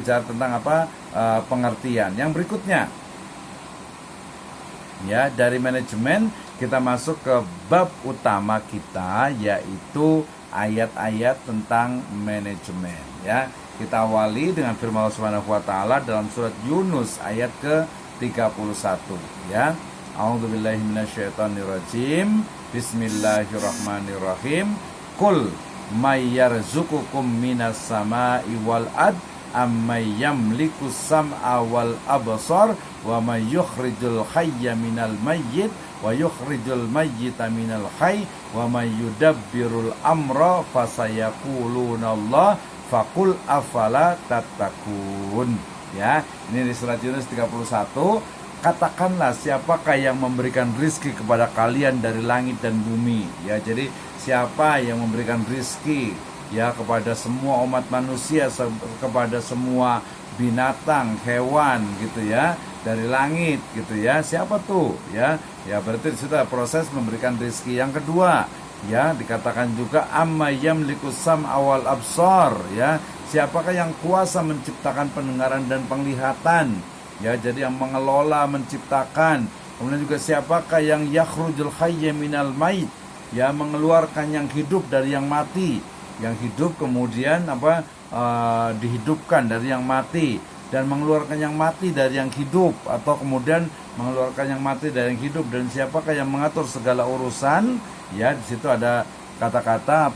bicara tentang pengertian. Yang berikutnya, ya, dari manajemen kita masuk ke bab utama kita, yaitu ayat-ayat tentang manajemen. Ya, kita awali dengan firman Allah Subhanahu wa taala dalam surat Yunus ayat ke-31, ya. A'udzubillahi minasyaitonirrajim. Bismillahirrahmanirrahim. Qul may yarzuqukum minas sama'i wal ard amman yamliku sam'a wal absar wa may yukhrijul hayya minal mayyit wa yukhrijul mayyita minal hayy wa may yudabbirul amra fasayaquluna Allah faqul afala tattaqun. Ya, ini di surat Yunus 31. Katakanlah, siapakah yang memberikan rizki kepada kalian dari langit dan bumi? Ya, jadi siapa yang memberikan rizki, ya, kepada semua umat manusia, kepada semua binatang, hewan, gitu ya, dari langit, gitu ya. Siapa tuh? Ya, berarti sudah proses memberikan rizki. Yang kedua, ya, dikatakan juga amma yamliku sam'a wal absar, ya. Siapakah yang kuasa menciptakan pendengaran dan penglihatan? Ya, jadi yang mengelola, menciptakan. Kemudian juga siapakah yang yakhrujul hayya minal mayit, ya, mengeluarkan yang hidup dari yang mati, yang hidup kemudian dihidupkan dari yang mati, dan mengeluarkan yang mati dari yang hidup, atau kemudian mengeluarkan yang mati dari yang hidup. Dan siapakah yang mengatur segala urusan? Ya, di situ ada kata-kata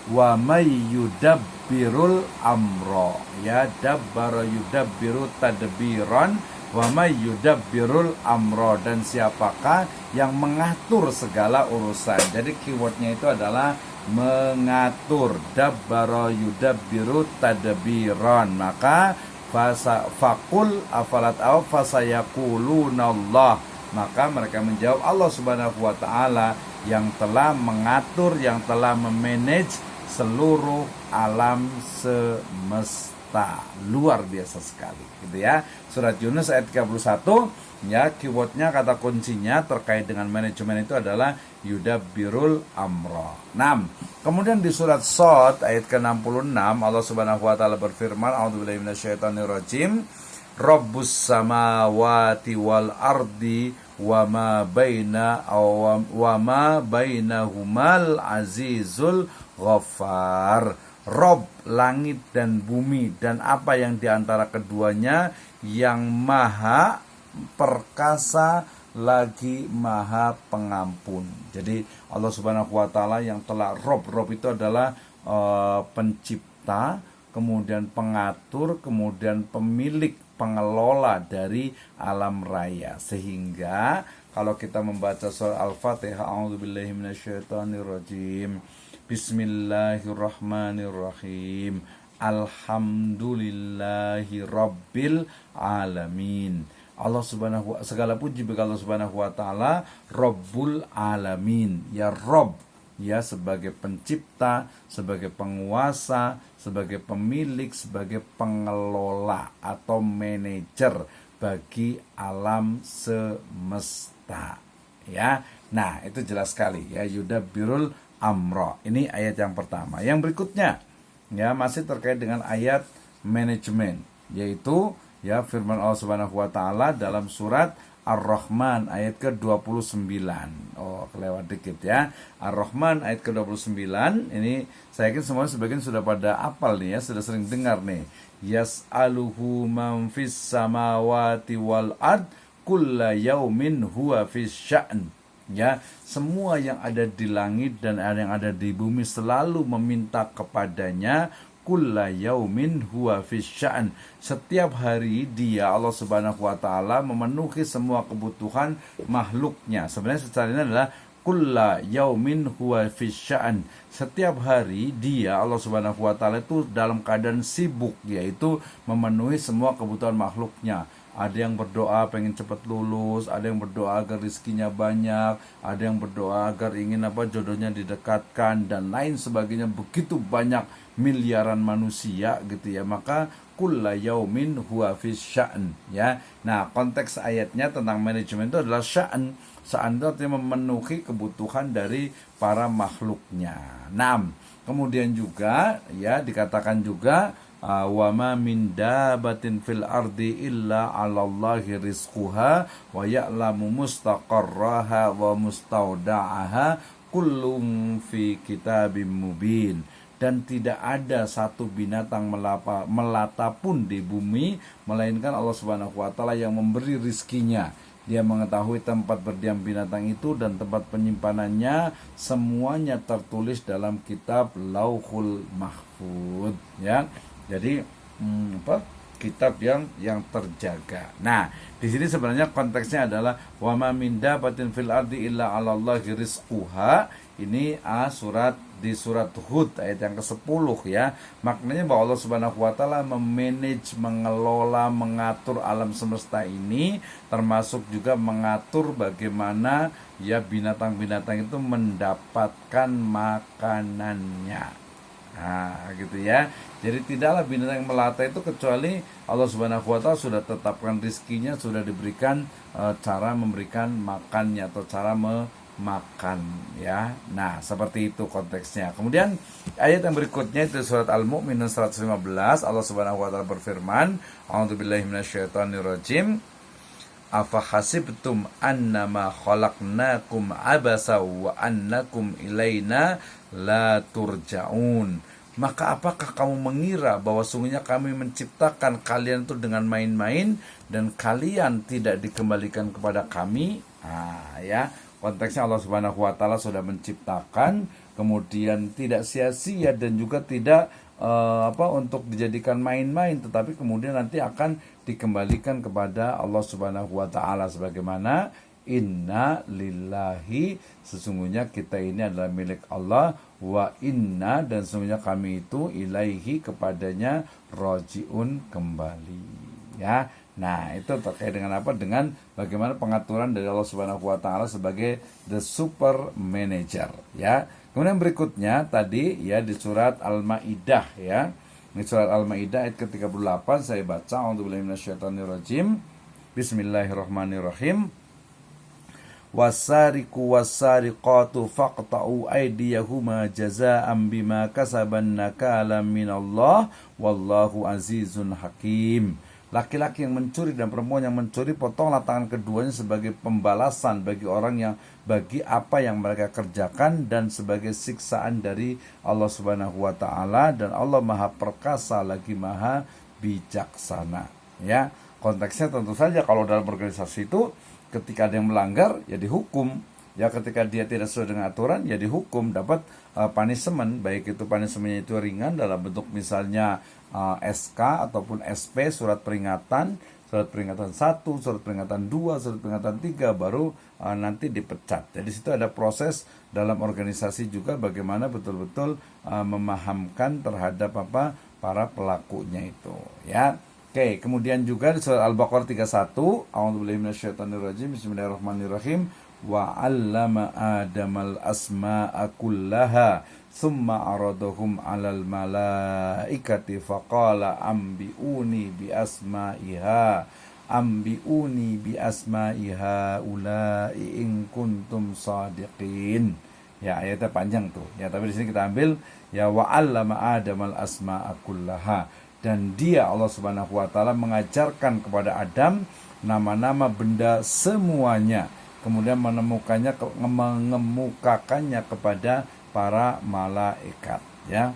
wa may yudabbirul amro, ya, dabbara yudabbiru tadbiran, wa may yudabbirul amro, dan siapakah yang mengatur segala urusan. Jadi keywordnya itu adalah mengatur, dabbara yudabbiru tadbiran. Maka faqul afalat aw fasayaquluna Allah, maka mereka menjawab Allah Subhanahu wa taala yang telah mengatur, yang telah memanage seluruh alam semesta. Luar biasa sekali, gitu ya. Surat Yunus ayat 31, ya, keywordnya, kata kuncinya terkait dengan manajemen itu adalah yudabbirul amra. 6. Kemudian di surat Shad ayat ke-66 Allah Subhanahu wa taala berfirman, a'udzubillahi minasyaitonirrajim, Rabbus samawati wal ardi wa ma bainahumal azizul ghafar. Rob langit dan bumi dan apa yang diantara keduanya, yang maha perkasa lagi maha pengampun. Jadi Allah Subhanahu wa taala yang telah Rob itu adalah pencipta, kemudian pengatur, kemudian pemilik, pengelola dari alam raya. Sehingga kalau kita membaca surah Al-Fatihah, a'udzubillahi minasyaitonirrajim, bismillahirrahmanirrahim, alhamdulillahi rabbil alamin. Allah Subhanahu, segala puji bagi Allah Subhanahu wa taala, Rabbul alamin, ya Rabb, ya, sebagai pencipta, sebagai penguasa, sebagai pemilik, sebagai pengelola atau manajer bagi alam semesta, ya. Nah, itu jelas sekali, ya, yudabbirul amro. Ini ayat yang pertama. Yang berikutnya, ya, masih terkait dengan ayat manajemen, yaitu, ya, firman Allah Subhanahu wa taala dalam surat Ar-Rahman ayat ke-29. Oh, kelewat dikit, ya. Ar-Rahman ayat ke-29. Ini saya yakin semuanya sebagian sudah pada hafal nih, ya, sudah sering dengar nih. Yas'aluhu man fis samawati wal ard kulla yaumin huwa fis sya'n. Ya, semua yang ada di langit dan yang ada di bumi selalu meminta kepadanya. Kulla yaumin huwa fisya'an. Setiap hari dia, Allah Subhanahu wa taala, memenuhi semua kebutuhan makhluknya. Sebenarnya secara ini adalah kulla yaumin huwa fisya'an. Setiap hari dia, Allah Subhanahu wa taala, itu dalam keadaan sibuk, yaitu memenuhi semua kebutuhan makhluknya. Ada yang berdoa pengen cepat lulus, ada yang berdoa agar rezekinya banyak, ada yang berdoa agar ingin jodohnya didekatkan, dan lain sebagainya. Begitu banyak miliaran manusia, gitu ya. Maka kulla yaumin huwa fis sya'n, ya. Nah, konteks ayatnya tentang manajemen itu adalah sya'n. Sya'n itu artinya memenuhi kebutuhan dari para makhluknya. 6. Kemudian juga, ya, dikatakan juga wa ma min dabatin fil ardi illa 'alallahi rizquha wa ya'lamu mustaqarraha wa mustauda'aha kullum fi kitabim mubin. Dan tidak ada satu binatang melata pun di bumi melainkan Allah Subhanahu wa taala yang memberi rizkinya. Dia mengetahui tempat berdiam binatang itu dan tempat penyimpanannya, semuanya tertulis dalam kitab Lauhul Mahfuz, ya. Jadi kitab yang terjaga. Nah, di sini sebenarnya konteksnya adalah wa ma min dabatin fil ardi illa 'alallahi rizquha. Ini di surat Hud ayat yang ke-10, ya. Maknanya bahwa Allah Subhanahu wa taala memanage, mengelola, mengatur alam semesta ini, termasuk juga mengatur bagaimana ya binatang-binatang itu mendapatkan makanannya. Nah, gitu ya. Jadi tidaklah binatang yang melata itu kecuali Allah Subhanahu wa taala sudah tetapkan rizkinya, sudah diberikan cara memberikan makannya atau cara makan, ya. Nah, seperti itu konteksnya. Kemudian ayat yang berikutnya itu surat Al-Mu'minun 115, Allah Subhanahu wa taala berfirman, A'udzubillahi minasyaitonirrajim. Afa hasibtum annama khalaqnakum abasa wa annakum ilaina la turja'un. Maka apakah kamu mengira bahwa sungguhnya kami menciptakan kalian itu dengan main-main dan kalian tidak dikembalikan kepada kami? Nah, ya. Konteksnya Allah Subhanahu wa taala sudah menciptakan, kemudian tidak sia-sia dan juga tidak untuk dijadikan main-main, tetapi kemudian nanti akan dikembalikan kepada Allah Subhanahu wa taala sebagaimana inna lillahi, sesungguhnya kita ini adalah milik Allah, wa inna, dan sesungguhnya kami itu ilaihi, kepadanya rajiun, kembali, ya. Nah, itu terkait dengan apa? Dengan bagaimana pengaturan dari Allah Subhanahu wa taala sebagai the super manager, ya. Kemudian berikutnya tadi ya di surat Al-Maidah, ya. Di surat Al-Maidah ayat ke-38 saya baca, A'udzubillahi minasyaitonirrajim. Bismillahirrahmanirrahim. Wasariqu wasariqatu faqta'u aydiyahuma jazaa'an bima kasaban nakalam minallah wallahu azizun hakim. Laki-laki yang mencuri dan perempuan yang mencuri, potonglah tangan keduanya sebagai pembalasan bagi orang yang bagi apa yang mereka kerjakan dan sebagai siksaan dari Allah Subhanahu wa taala, dan Allah Maha Perkasa lagi Maha Bijaksana, ya. Konteksnya tentu saja kalau dalam organisasi itu ketika ada yang melanggar ya dihukum, ya. Ketika dia tidak sesuai dengan aturan ya dihukum, dapat punishment, baik itu punishmentnya itu ringan dalam bentuk misalnya SK ataupun SP, surat peringatan 1, surat peringatan 2, surat peringatan 3, baru nanti dipecat. Jadi situ ada proses dalam organisasi juga bagaimana betul-betul memahamkan terhadap para pelakunya itu, ya. Oke, kemudian juga di surat Al-Baqarah 31, A'udzubillahi minasyaitonirrajim, bismillahirrahmanirrahim. Wa 'allama Adamal asma'a kullaha thumma aradahum 'alal malaikati faqala ambiuni bi asma'iha ulai in kuntum shadiqin. Ya, ayatnya panjang tuh. Ya, tapi di sini kita ambil ya wa 'allama Adamal asma'a kullaha, dan dia Allah Subhanahu wa taala mengajarkan kepada Adam nama-nama benda semuanya, kemudian mengemukakannya kepada para malaikat, ya.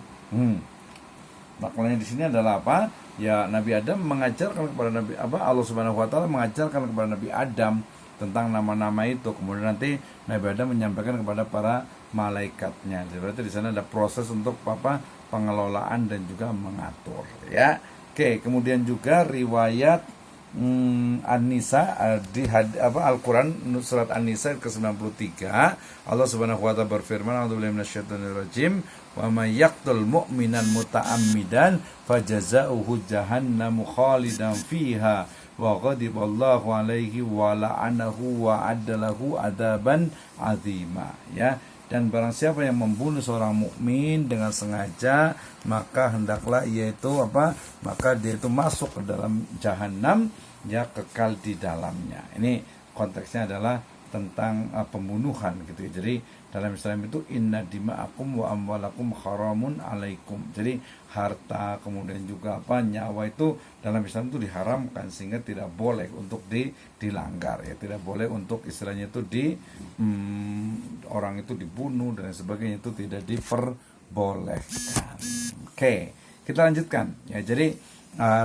Maknanya di sini adalah apa? Ya, Nabi Adam mengajarkan kepada Allah Subhanahu wa taala mengajarkan kepada Nabi Adam tentang nama-nama itu. Kemudian nanti Nabi Adam menyampaikan kepada para malaikatnya. Jadi berarti di sana ada proses untuk pengelolaan dan juga mengatur, ya. Oke, kemudian juga riwayat An-Nisa di Al-Quran surat An-Nisa ke-93, Allah Subhanahu wa taala berfirman, A'udzubillahi minasyaitonirrajim, wa may yaqtul mu'minan muta'ammidan fajazaohu jahannamu khalidan fiha wa ghadiballahu alaihi wa la'anahu wa addalahu adaban azima, ya. Dan barang siapa yang membunuh seorang mukmin dengan sengaja, maka hendaklah maka dia itu masuk ke dalam jahanam, ya, kekal di dalamnya. Ini konteksnya adalah tentang pembunuhan gitu ya. Jadi dalam Islam itu inna dima'akum wa amwalakum haramun alaikum. Jadi harta kemudian juga nyawa itu dalam Islam itu diharamkan, sehingga tidak boleh untuk dilanggar ya, tidak boleh untuk istilahnya itu orang itu dibunuh dan sebagainya, itu tidak diperbolehkan. Oke, kita lanjutkan ya. Jadi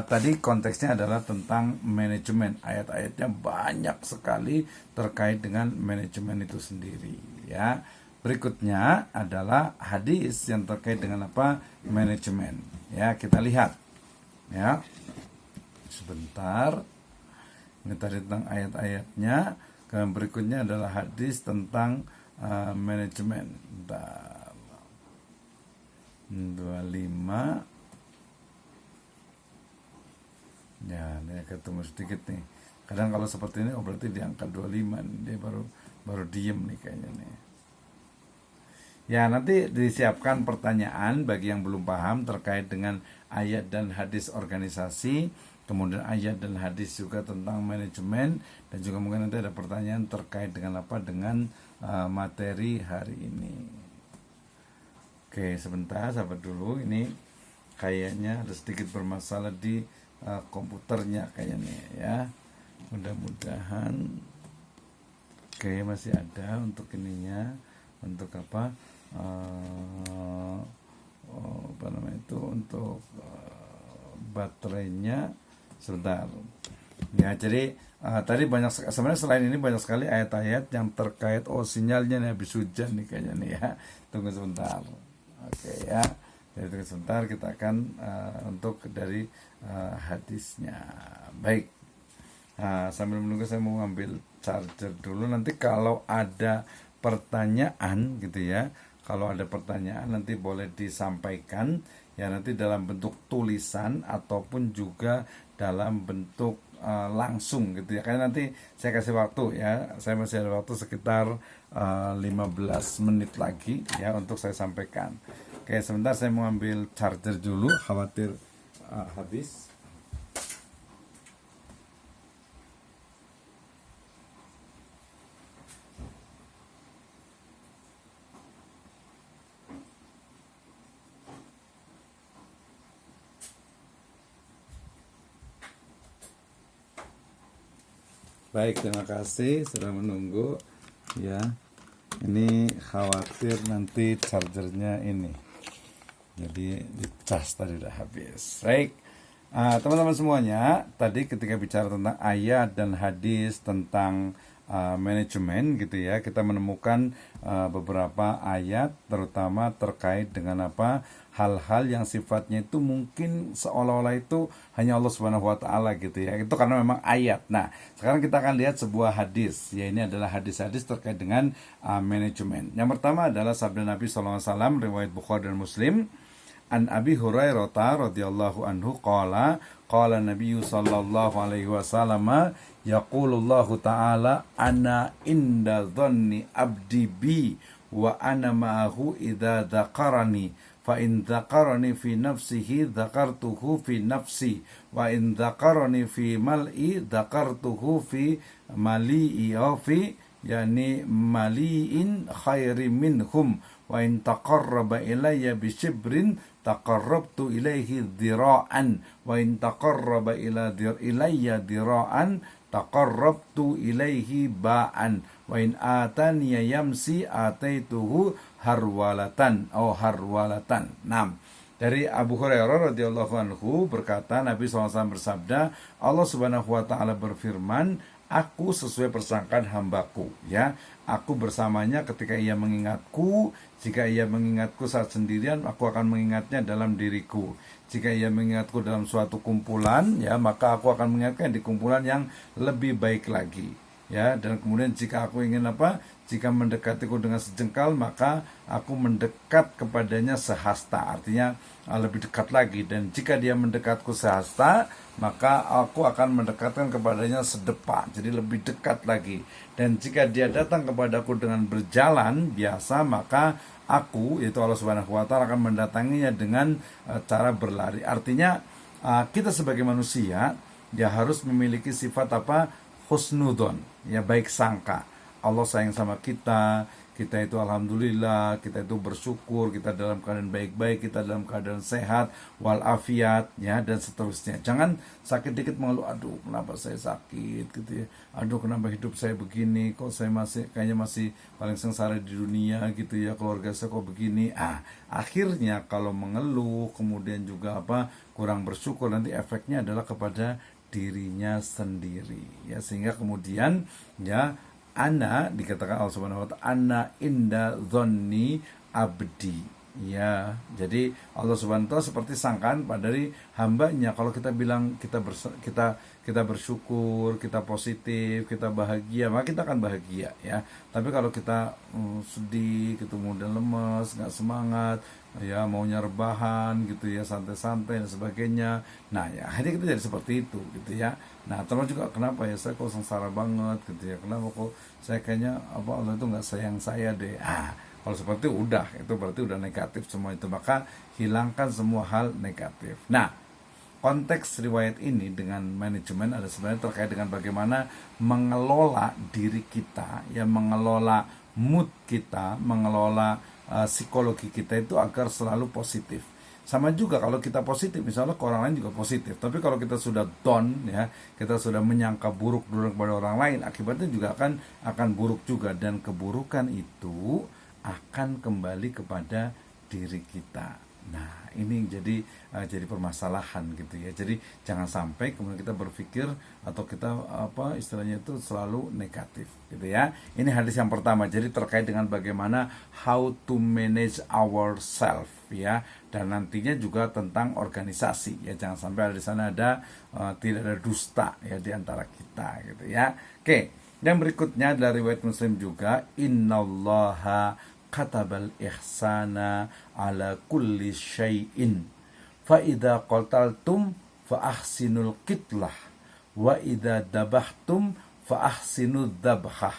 tadi konteksnya adalah tentang manajemen. Ayat-ayatnya banyak sekali terkait dengan manajemen itu sendiri ya. Berikutnya adalah hadis yang terkait dengan manajemen ya. Kita lihat ya sebentar. Ini tadi tentang ayat-ayatnya. Kemudian berikutnya adalah hadis tentang manajemen. 25 ya, ini ketemu sedikit nih. Kadang kalau seperti ini berarti di angka 25 nih, dia baru diem nih kayaknya nih. Ya, nanti disiapkan pertanyaan bagi yang belum paham terkait dengan ayat dan hadis organisasi, kemudian ayat dan hadis juga tentang manajemen, dan juga mungkin nanti ada pertanyaan terkait dengan dengan materi hari ini. Oke, sebentar, sahabat dulu. Ini kayaknya ada sedikit bermasalah di komputernya kayaknya ya. Mudah-mudahan masih ada untuk ininya, untuk untuk baterainya. Sebentar ya. Jadi tadi sebenarnya selain ini banyak sekali ayat-ayat yang terkait sinyalnya nih habis hujan nih kayaknya nih ya. Tunggu sebentar. Oke ya. Jadi tunggu sebentar, kita akan untuk dari hadisnya. Baik. Sambil menunggu saya mau ngambil charger dulu. Nanti kalau ada pertanyaan gitu ya, kalau ada pertanyaan nanti boleh disampaikan ya, nanti dalam bentuk tulisan ataupun juga dalam bentuk langsung gitu ya. Karena nanti saya kasih waktu ya, saya masih ada waktu sekitar 15 menit lagi ya untuk saya sampaikan. Oke, sebentar saya mau ambil charger dulu, khawatir habis. Baik, terima kasih sudah menunggu ya. Ini khawatir nanti chargernya ini, jadi dicas tadi udah habis. Baik, teman-teman semuanya, tadi ketika bicara tentang ayat dan hadis tentang manajemen gitu ya, kita menemukan beberapa ayat terutama terkait dengan hal-hal yang sifatnya itu mungkin seolah-olah itu hanya Allah Subhanahu wa taala gitu ya. Itu karena memang ayat. Nah, sekarang kita akan lihat sebuah hadis. Ya, ini adalah hadis-hadis terkait dengan manajemen. Yang pertama adalah sabda Nabi sallallahu alaihi wasallam riwayat Bukhari dan Muslim. An Abi Hurairah radhiyallahu anhu qala Nabi sallallahu alaihi wasallam yaqulullahu ta'ala ana inda dhanni abdi bi wa ana ma'ahu idza dzakarani fa in dzakarani fi nafsihi dzakartuhu fi nafsi wa in dzakarani fi mal'i dzakartuhu fi mali'i fi yani mali'in khairi minhum wa in taqarraba ilayya bi shibrin taqarrabtu ilaihi dhira'an wa in taqarraba ilayya dhira'an taqarrabtu ilaihi ba'an wa in ataniya yamsi ataituhu harwalatan harwalatan. Dari Abu Hurairah radhiyallahu anhu berkata, Nabi SAW bersabda, Allah Subhanahu wa taala berfirman, aku sesuai persangkaan hambaku ya, aku bersamanya ketika ia mengingatku. Jika ia mengingatku saat sendirian, aku akan mengingatnya dalam diriku. Jika ia mengingatku dalam suatu kumpulan ya, maka aku akan mengingatkan di kumpulan yang lebih baik lagi ya. Dan kemudian jika aku ingin jika mendekatiku dengan sejengkal, maka aku mendekat kepadanya sehasta, artinya lebih dekat lagi. Dan jika dia mendekatku sehasta, maka aku akan mendekatkan kepadanya sedepa, jadi lebih dekat lagi. Dan jika dia datang kepadaku dengan berjalan biasa, maka aku, yaitu Allah Subhanahu wa taala, akan mendatanginya dengan cara berlari. Artinya kita sebagai manusia ya harus memiliki sifat husnudon, ya baik sangka. Allah sayang sama kita, kita itu alhamdulillah, kita itu bersyukur, kita dalam keadaan baik-baik, kita dalam keadaan sehat, walafiat, ya, dan seterusnya. Jangan sakit dikit mengeluh, aduh kenapa saya sakit gitu ya, aduh kenapa hidup saya begini, kok saya kayaknya masih paling sengsara di dunia gitu ya, keluarga saya kok begini. Akhirnya kalau mengeluh, kemudian juga kurang bersyukur, nanti efeknya adalah kepada dirinya sendiri, ya, sehingga kemudian, ya, ana dikatakan Allah Subhanahu wa taala, ana inda dzanni abdi, ya. Jadi Allah Subhanahu wa taala seperti sangkaan pada dari hambanya. Kalau kita bilang kita bersyukur, kita positif, kita bahagia, maka kita akan bahagia, ya. Tapi kalau kita sedih, gitu, mudah lemes, nggak semangat, ya, maunya rebahan gitu ya, santai-santai dan sebagainya, nah ya akhirnya kita jadi seperti itu gitu ya. Nah terus juga kenapa ya saya kok sengsara banget gitu ya, kenapa kok saya kayaknya Allah itu nggak sayang saya deh. Kalau seperti itu berarti udah negatif semua itu, maka hilangkan semua hal negatif. Nah, konteks riwayat ini dengan manajemen ada sebenarnya terkait dengan bagaimana mengelola diri kita, ya, mengelola mood kita, mengelola psikologi kita itu agar selalu positif. Sama juga kalau kita positif, misalnya ke orang lain juga positif. Tapi kalau kita sudah down, ya, kita sudah menyangka buruk kepada orang lain, akibatnya juga akan buruk juga, dan keburukan itu akan kembali kepada diri kita. Nah, ini jadi permasalahan gitu ya. Jadi jangan sampai kemudian kita berpikir atau kita istilahnya itu selalu negatif gitu ya. Ini hadis yang pertama. Jadi terkait dengan bagaimana how to manage ourselves, ya, dan nantinya juga tentang organisasi, ya. Jangan sampai di sana tidak ada dusta, ya, di antara kita gitu ya. Oke, yang berikutnya dari riwayat Muslim juga, innallaha katabal ihsana ala kulli syai'in fa idza qataltum fa ahsinul qitlah wa idza dabahtum fa ahsinud dabhah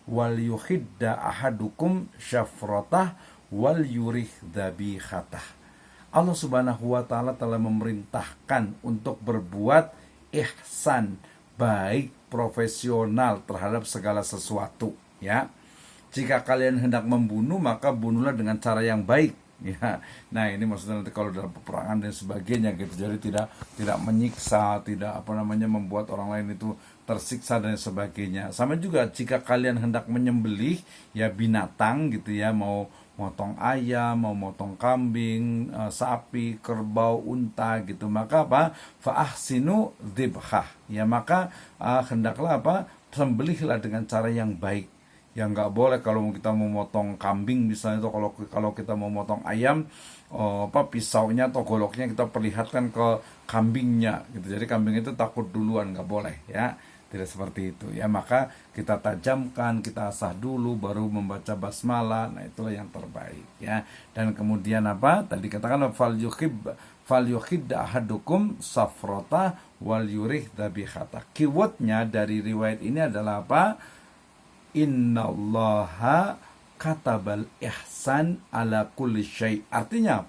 wal yuhidda ahadukum syafratah wal yurih dhabikhatah. Allah Subhanahu wa taala telah memerintahkan untuk berbuat ihsan, baik profesional terhadap segala sesuatu, ya. Jika kalian hendak membunuh, maka bunuhlah dengan cara yang baik, ya. Nah, ini maksudnya nanti kalau dalam peperangan dan sebagainya gitu. Jadi tidak menyiksa, tidak membuat orang lain itu tersiksa dan sebagainya. Sama juga jika kalian hendak menyembelih, ya, binatang gitu ya, mau motong ayam, mau motong kambing, sapi, kerbau, unta gitu, maka fa ahsinu dzibhah, ya, maka hendaklah sembelihlah dengan cara yang baik. Ya, nggak boleh kalau kita mau motong kambing misalnya itu, kalau kita mau motong ayam, pisaunya atau goloknya kita perlihatkan ke kambingnya gitu. Jadi kambing itu takut duluan, nggak boleh, ya. Tidak seperti itu, ya. Maka kita tajamkan, kita asah dulu baru membaca basmalah. Nah, itulah yang terbaik, ya. Dan kemudian tadi katakan fal yukhid ahadukum safrata wal yurih dhabihata. Keywordnya dari riwayat ini adalah innallaha katabal ihsan ala kulli syai'. Artinya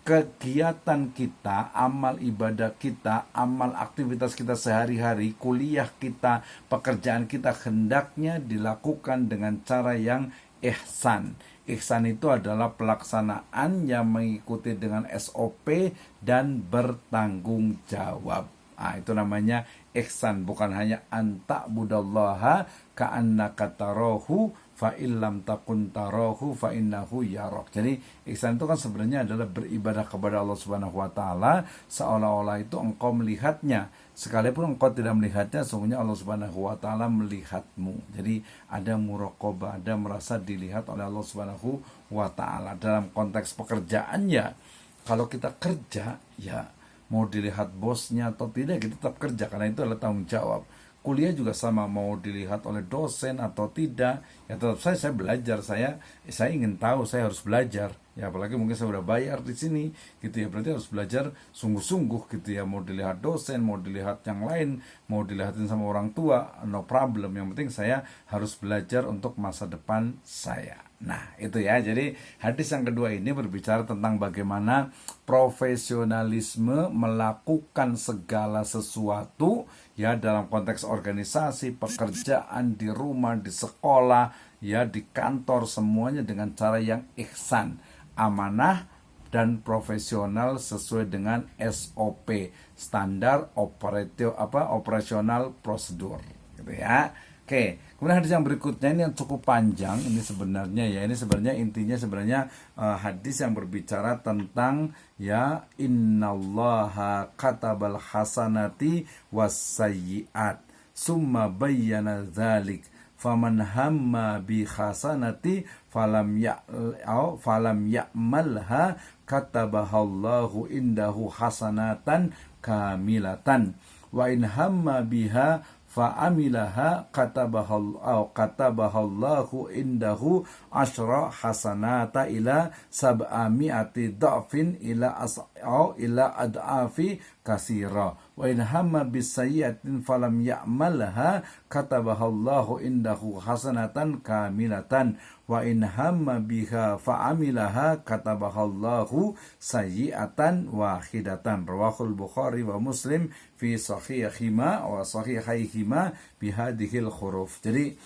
kegiatan kita, amal ibadah kita, amal aktivitas kita sehari-hari, kuliah kita, pekerjaan kita hendaknya dilakukan dengan cara yang ihsan. Ihsan itu adalah pelaksanaan yang mengikuti dengan SOP dan bertanggung jawab. Itu namanya ihsan, bukan hanya anta budallaha ka'annaka tarahu fa illam takun tarahu fa innahu yarok. Jadi ihsan itu kan sebenarnya adalah beribadah kepada Allah Subhanahu wa taala seolah-olah itu engkau melihatnya. Sekalipun engkau tidak melihatnya, sesungguhnya Allah Subhanahu wa taala melihatmu. Jadi ada muraqabah, ada merasa dilihat oleh Allah Subhanahu wa taala. Dalam konteks pekerjaannya, kalau kita kerja, ya, mau dilihat bosnya atau tidak, kita tetap kerja karena itu adalah tanggung jawab. Kuliah juga sama, mau dilihat oleh dosen atau tidak, ya tetap saya belajar, saya ingin tahu, saya harus belajar, ya. Apalagi mungkin saya udah bayar di sini gitu ya, berarti harus belajar sungguh-sungguh gitu ya. Mau dilihat dosen, mau dilihat yang lain, mau dilihatin sama orang tua, no problem, yang penting saya harus belajar untuk masa depan saya. Nah, itu ya. Jadi hadis yang kedua ini berbicara tentang bagaimana profesionalisme melakukan segala sesuatu ya dalam konteks organisasi, pekerjaan, di rumah, di sekolah, ya di kantor, semuanya dengan cara yang ihsan, amanah dan profesional sesuai dengan SOP, standar operasional prosedur gitu ya. Oke, kemudian hadis yang berikutnya ini yang cukup panjang ini sebenarnya ya. Ini sebenarnya intinya hadis yang berbicara tentang ya innallaha katabal hasanati wasayyiat summa bayyana dzalik faman hamma bi hasanati falam ya'malha katabahallahu indahu hasanatan kamilatan wa in hamma biha fa'amilaha katabahallahu indahu asyra hasanata ila sab'ami'ati dha'fin ila ad'afi kasira wa in hamma bisayyi'atin falam ya'malha katabahallahu indahu hasanatan kamilatan wa in hamma biha fa'amilaha katabahallahu sayyi'atan wahidatan. Rawahul Bukhari wa Muslim fi sahihihima wa sahihaihima bihadhil huruf. Jadi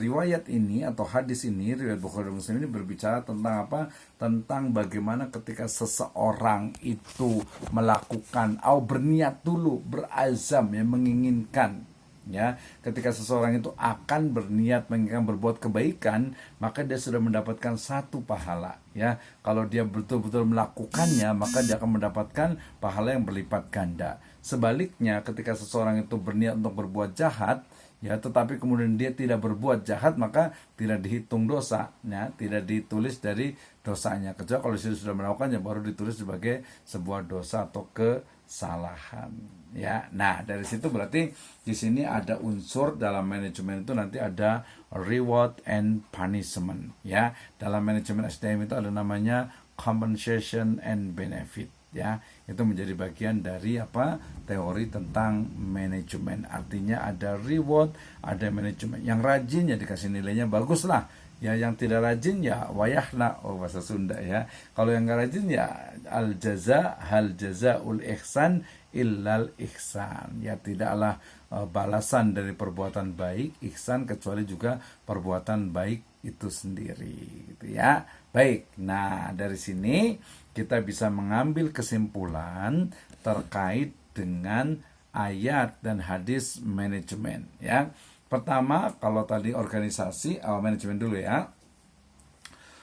riwayat ini atau hadis ini, riwayat Bukhari dan Muslim ini berbicara tentang apa? Tentang bagaimana ketika seseorang itu melakukan atau berniat dulu, berazam ya, menginginkan ya, ketika seseorang itu akan berniat menginginkan berbuat kebaikan, maka dia sudah mendapatkan satu pahala ya. Kalau dia betul-betul melakukannya, maka dia akan mendapatkan pahala yang berlipat ganda. Sebaliknya, ketika seseorang itu berniat untuk berbuat jahat ya, tetapi kemudian dia tidak berbuat jahat, maka tidak dihitung dosa ya, tidak ditulis dari dosanya, kecuali kalau sudah melakukannya baru ditulis sebagai sebuah dosa atau kesalahan ya. Nah, dari situ berarti di sini ada unsur dalam manajemen itu nanti ada reward and punishment ya. Dalam manajemen SDM itu ada namanya compensation and benefit ya. Itu menjadi bagian dari apa? Teori tentang manajemen. Artinya ada reward, ada manajemen. Yang rajin ya dikasih nilainya bagus lah. Ya, yang tidak rajin ya wayahna, bahasa Sunda ya. Kalau yang nggak rajin ya al jazaul ihsan illal ihsan. Ya, tidaklah balasan dari perbuatan baik ihsan kecuali juga perbuatan baik itu sendiri gitu ya. Baik. Nah, dari sini kita bisa mengambil kesimpulan terkait dengan ayat dan hadis manajemen ya. Pertama, kalau tadi organisasi, manajemen dulu ya.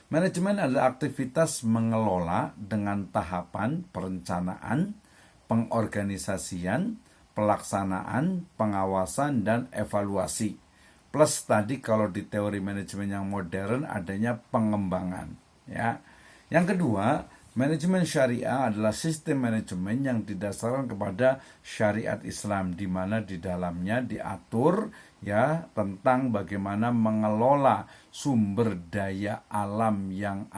Manajemen adalah aktivitas mengelola dengan tahapan perencanaan, pengorganisasian, pelaksanaan, pengawasan, dan evaluasi. Plus tadi kalau di teori manajemen yang modern adanya pengembangan ya. Yang kedua, manajemen syariah adalah sistem manajemen yang didasarkan kepada syariat Islam, di mana di dalamnya diatur ya tentang bagaimana mengelola sumber daya alam yang